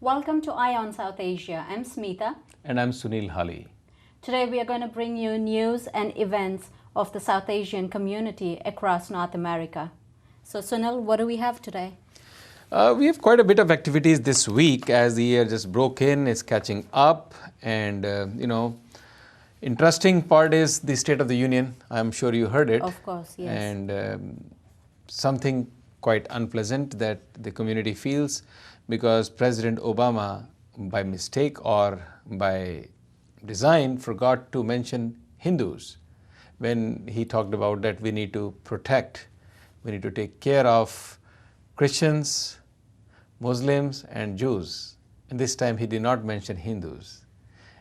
Welcome to Eye on South Asia. I'm Smita. And I'm Sunil Hali. Today we are going to bring you news and events of the South Asian community across North America. So Sunil, what do we have today? We have quite a bit of activities this week as the year just broke in, it's catching up, and interesting part is the State of the Union. I'm sure you heard it. Of course, yes. And something quite unpleasant that the community feels because President Obama, by mistake or by design, forgot to mention Hindus when he talked about that we need to protect, we need to take care of Christians, Muslims and Jews. And this time he did not mention Hindus.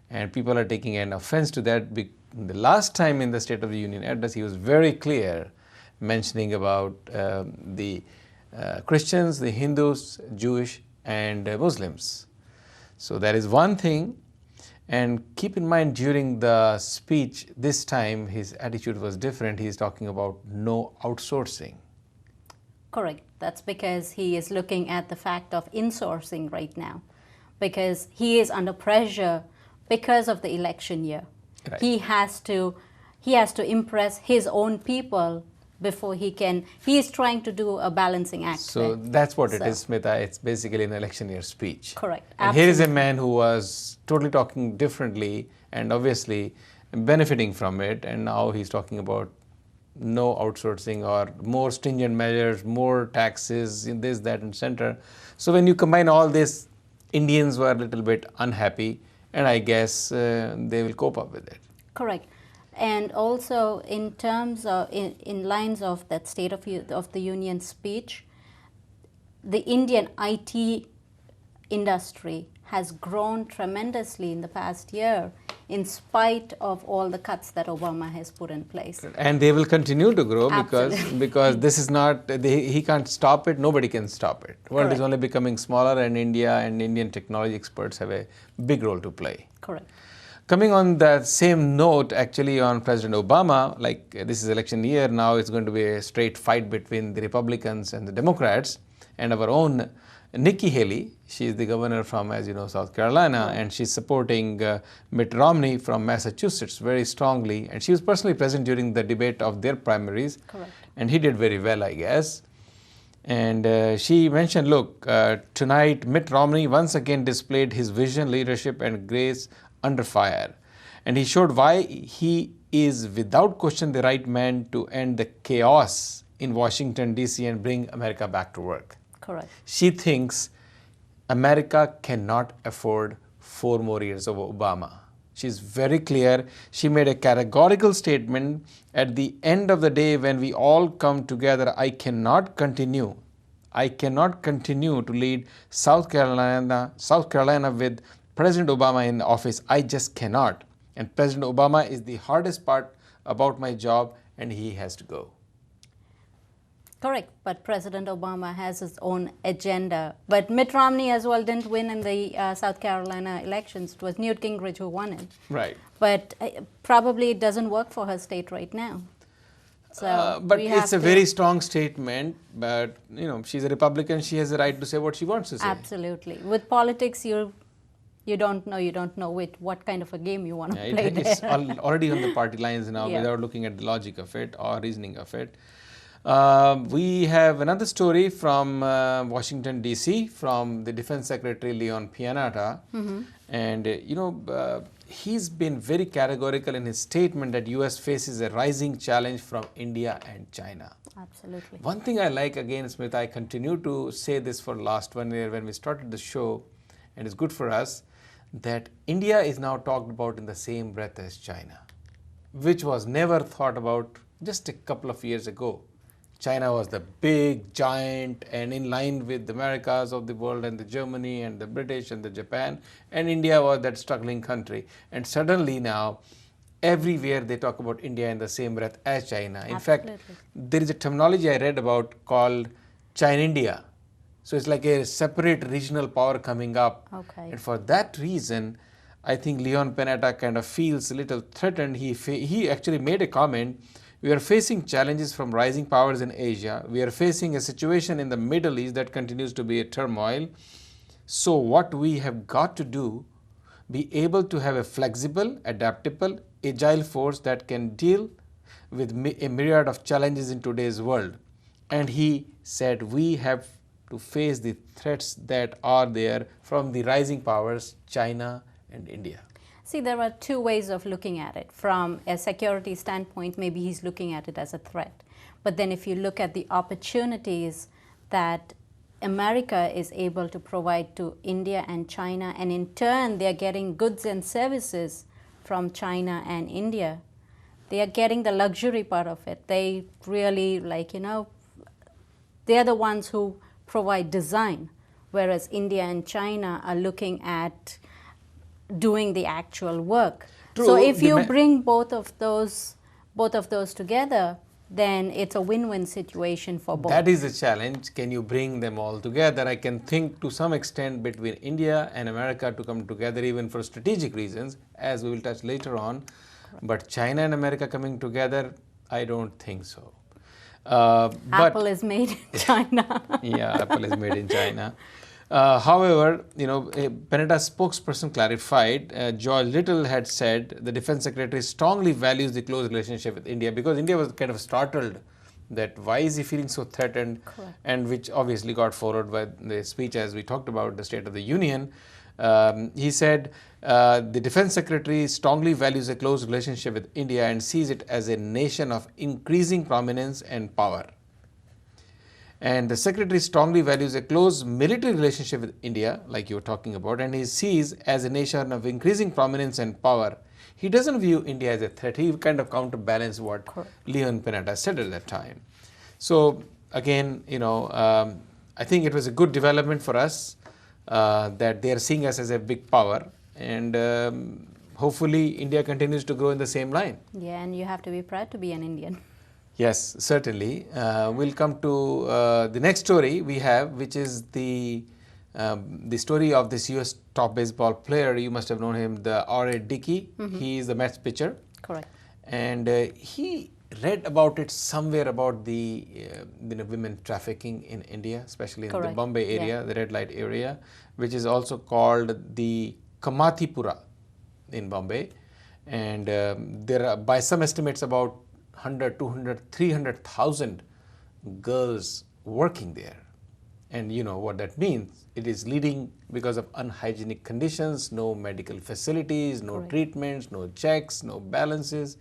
And people are taking an offense to that. The last time in the State of the Union address, he was very clear, mentioning about the Christians, the Hindus, Jewish and Muslims. So that is one thing. And keep in mind, during the speech this time, his attitude was different. He's talking about no outsourcing. Correct. That's because he is looking at the fact of insourcing right now, because he is under pressure because of the election year. Right. He has to impress his own people before he is trying to do a balancing act. So that's what it is, Smita. It's basically an election year speech. Correct. And Absolutely. here is a man who was totally talking differently and obviously benefiting from it, and now he's talking about no outsourcing or more stringent measures, more taxes, in this, that and center. So when you combine all this, Indians were a little bit unhappy, and I guess they will cope up with it. Correct. And also in terms of, in lines of that State of the Union speech, the Indian IT industry has grown tremendously in the past year in spite of all the cuts that Obama has put in place. And they will continue to grow Absolutely. because this is not, he can't stop it, nobody can stop it. The world is only becoming smaller, and India and Indian technology experts have a big role to play. Correct. Coming on that same note, actually on President Obama, like this is election year now, it's going to be a straight fight between the Republicans and the Democrats, and our own Nikki Haley, she is the governor from, as you know, South Carolina, and she's supporting Mitt Romney from Massachusetts very strongly, and she was personally present during the debate of their primaries. Correct. And he did very well, I guess. And she mentioned, look, tonight Mitt Romney once again displayed his vision, leadership and grace under fire. And he showed why he is without question the right man to end the chaos in Washington, D.C. and bring America back to work. Correct. She thinks America cannot afford 4 more years of Obama. She's very clear. She made a categorical statement at the end of the day when we all come together. I cannot continue to lead South Carolina with President Obama in office. I just cannot. And President Obama is the hardest part about my job, and he has to go. Correct, but President Obama has his own agenda. But Mitt Romney as well didn't win in the South Carolina elections. It was Newt Gingrich who won it. Right. But probably it doesn't work for her state right now. So but it's a very strong statement. But you know, she's a Republican. She has the right to say what she wants to say. Absolutely. With politics, you don't know what kind of a game you want to play there. It's already on the party lines now, without looking at the logic of it or reasoning of it. We have another story from Washington, D.C., from the Defense Secretary Leon Panetta. And, he's been very categorical in his statement that U.S. faces a rising challenge from India and China. Absolutely. One thing I like, again, Smith, I continue to say this for the last 1 year when we started the show, and it's good for us, that India is now talked about in the same breath as China, which was never thought about just a couple of years ago. China was the big giant and in line with the Americas of the world and the Germany and the British and the Japan, and India was that struggling country. And suddenly now everywhere they talk about India in the same breath as China. In fact, there is a terminology I read about called China-India. So it's like a separate regional power coming up. Okay. And for that reason, I think Leon Panetta kind of feels a little threatened. He actually made a comment. We are facing challenges from rising powers in Asia. We are facing a situation in the Middle East that continues to be a turmoil. So what we have got to do, be able to have a flexible, adaptable, agile force that can deal with a myriad of challenges in today's world. And he said we have to face the threats that are there from the rising powers, China and India. See, there are two ways of looking at it. From a security standpoint, maybe he's looking at it as a threat. But then if you look at the opportunities that America is able to provide to India and China, and in turn they're getting goods and services from China and India, they are getting the luxury part of it. They really, they're the ones who provide design, whereas India and China are looking at doing the actual work. True. So if you bring both of those together, then it's a win-win situation for both. That is the challenge. Can you bring them all together? I can think to some extent between India and America to come together even for strategic reasons, as we will touch later on. Correct. But China and America coming together, I don't think so. Apple is made in China. Yeah, Apple is made in China. However, Panetta's spokesperson clarified, George Little had said the Defense Secretary strongly values the close relationship with India, because India was kind of startled that why is he feeling so threatened. Correct. And which obviously got followed by the speech as we talked about the State of the Union. He said the Defense Secretary strongly values a close relationship with India and sees it as a nation of increasing prominence and power. And the Secretary strongly values a close military relationship with India, like you were talking about, and he sees as a nation of increasing prominence and power. He doesn't view India as a threat. He kind of counterbalance what Leon Panetta said at that time. So again, I think it was a good development for us that they are seeing us as a big power, and hopefully India continues to grow in the same line. Yeah, and you have to be proud to be an Indian. Yes, certainly. We'll come to the next story we have, which is the story of this US top baseball player. You must have known him, the RA Dickey. Mm-hmm. He is the Mets pitcher. Correct. And he read about it somewhere about the women trafficking in India, especially in the Bombay area, the red light area, which is also called the Kamathipura in Bombay. And there are, by some estimates, about 100, 200, 300,000 girls working there. And you know what that means. It is leading because of unhygienic conditions, no medical facilities, no treatments, no checks, no balances.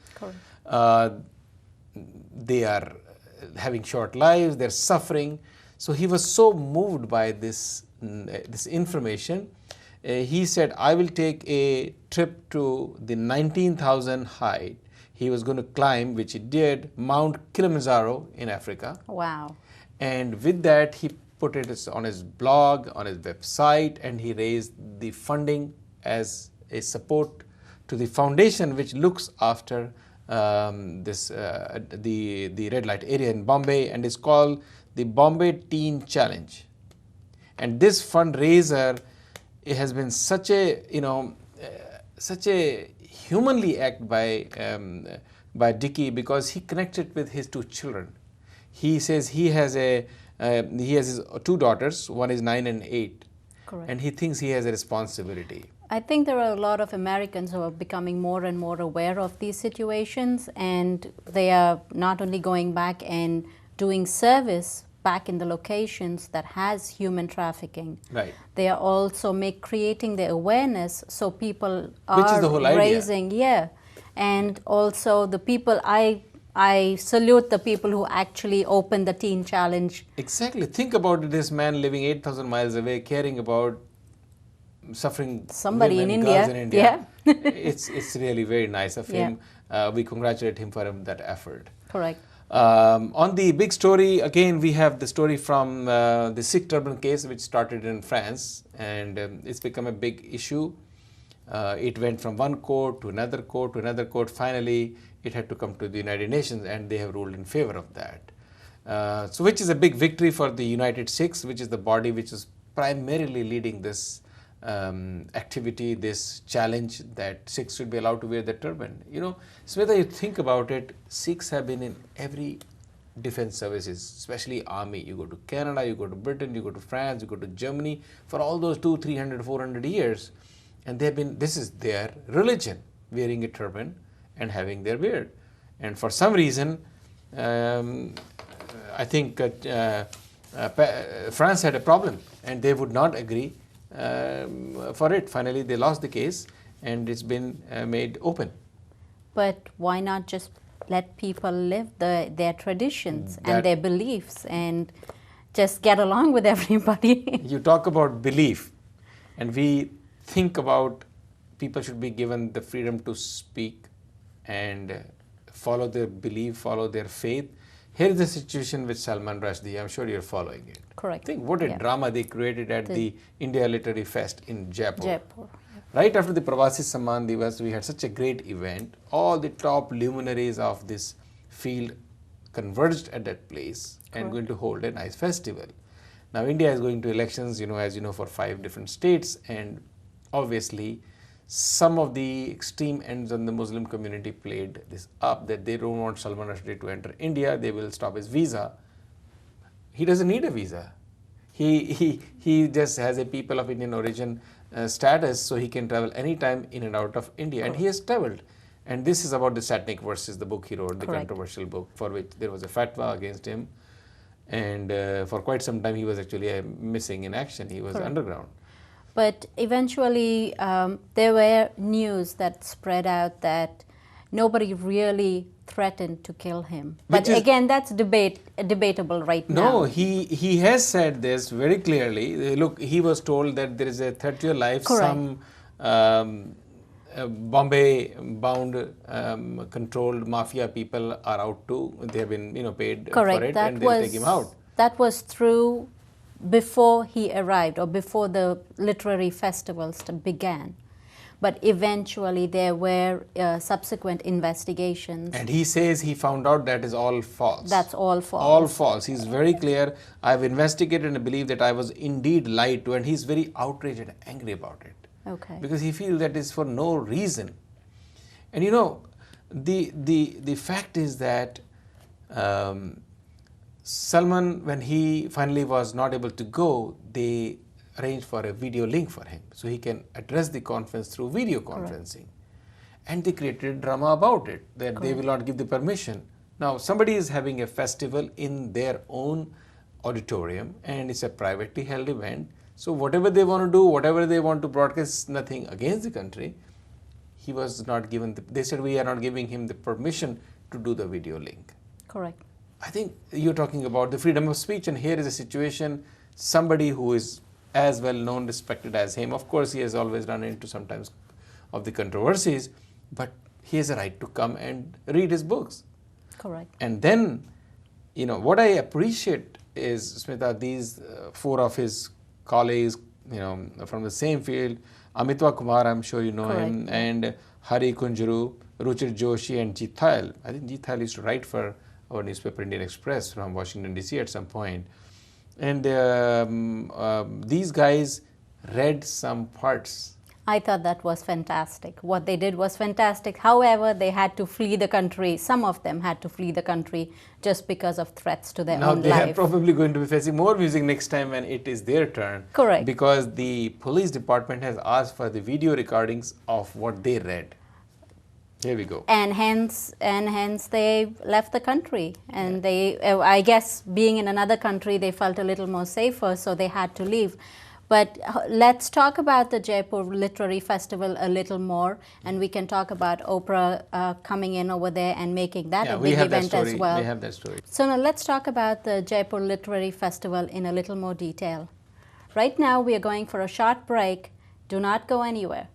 They are having short lives, they're suffering. So he was so moved by this information. He said, I will take a trip to the 19,000 height. He was going to climb, which he did, Mount Kilimanjaro in Africa. Wow. And with that, he put it on his blog, on his website, and he raised the funding as a support to the foundation which looks after the red light area in Bombay, and is called the Bombay Teen Challenge. And this fundraiser, it has been such a humanly act by Dickey, because he connected with his two children. He says he has his two daughters, one is 9 and 8. Correct. And he thinks he has a responsibility. I think there are a lot of Americans who are becoming more and more aware of these situations, and they are not only going back and doing service back in the locations that has human trafficking. Right. They are also creating the awareness, so people are Which is the whole raising, idea. And also the people, I salute the people who actually opened the Teen Challenge. Exactly. Think about this man living 8,000 miles away, caring about suffering somebody women, in girls India. in India. Yeah. It's really very nice of him. We congratulate him for that effort. Correct. On the big story, again, we have the story from the Sikh turban case, which started in France, and it's become a big issue. It went from one court to another court to another court. Finally, it had to come to the United Nations, and they have ruled in favor of that. So which is a big victory for the United Sikhs, which is the body which is primarily leading this activity, this challenge that Sikhs should be allowed to wear the turban. You know, Smita, you think about it, Sikhs have been in every defense services, especially army. You go to Canada, you go to Britain, you go to France, you go to Germany, for all those 200, 300, 400 years. And they've been, this is their religion, wearing a turban and having their beard. And for some reason, I think France had a problem and they would not agree for it. Finally, they lost the case and it's been made open. But why not just let people live their traditions and their beliefs and just get along with everybody? You talk about belief, and we think about people should be given the freedom to speak and follow their belief, follow their faith. Here is the situation with Salman Rushdie. I'm sure you're following it. Correct. Think what a drama they created at the India Literary Fest in Jaipur. Jaipur. Right after the Pravasi Samman Divas, we had such a great event. All the top luminaries of this field converged at that place and going to hold a nice festival. Now, India is going to elections, as you know, for 5 different states, and obviously some of the extreme ends on the Muslim community played this up, that they don't want Salman Rushdie to enter India, they will stop his visa. He doesn't need a visa. He just has a people of Indian origin status, so he can travel anytime in and out of India, and he has traveled. And this is about the Satanic Verses, the book he wrote, the controversial book, for which there was a fatwa against him, and for quite some time he was actually missing in action. He was underground. But eventually there were news that spread out that nobody really threatened to kill him. But again, that's debatable right now. No, he has said this very clearly. Look, he was told that there is a threat to your life. Some Bombay-bound controlled mafia people are out too. They have been paid for it, and they'll take him out. That was through before he arrived, or before the literary festivals began. But eventually there were subsequent investigations. And he says he found out that is all false. That's all false. All false. He's very clear. I've investigated and believe that I was indeed lied to, and he's very outraged and angry about it. Okay. Because he feels that is for no reason. And the fact is that Salman, when he finally was not able to go, they arranged for a video link for him so he can address the conference through video conferencing. And they created drama about it, that they will not give the permission. Now, somebody is having a festival in their own auditorium, and it's a privately held event. So whatever they want to do, whatever they want to broadcast, nothing against the country. He was not given, they said we are not giving him the permission to do the video link. Correct. I think you're talking about the freedom of speech, and here is a situation, somebody who is as well known, respected as him. Of course, he has always run into sometimes of the controversies, but he has a right to come and read his books. Correct. And then, what I appreciate is, Smita, these 4 of his colleagues, from the same field, Amitwa Kumar, I'm sure you know him, and Hari Kunjuru, Ruchir Joshi, and Jithal. I think Jithal used to write for our newspaper Indian Express from Washington DC at some point. And these guys read some parts. I thought that was fantastic. What they did was fantastic. However, they had to flee the country. Some of them had to flee the country just because of threats to their own life. Now they are probably going to be facing more music next time when it is their turn. Correct. Because the police department has asked for the video recordings of what they read. Here we go. And hence they left the country. And they, I guess, being in another country, they felt a little more safer, so they had to leave. But let's talk about the Jaipur Literary Festival a little more, and we can talk about Oprah coming in over there and making that a big event as well. We have that story. So now let's talk about the Jaipur Literary Festival in a little more detail. Right now we are going for a short break. Do not go anywhere.